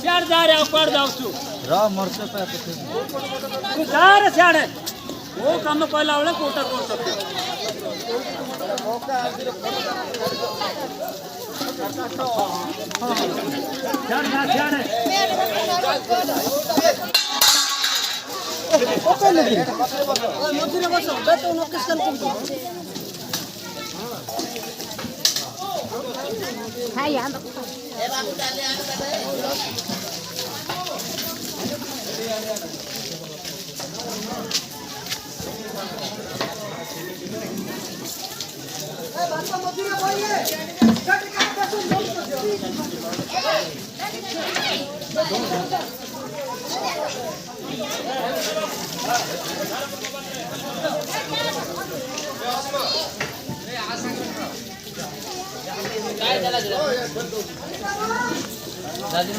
चार जा रहे ऊपर जाओ तू राव मरते पे तू जा रे सियाड़े वो काम पहला वाले कोटा कोट सकते सियाड़े ओके लगी मजूरी बस बेटा उन किसकन को हां यार ए बाबू डाले आगे ए बाबा मजूरी भाई है गाड़ी का बसुन दादी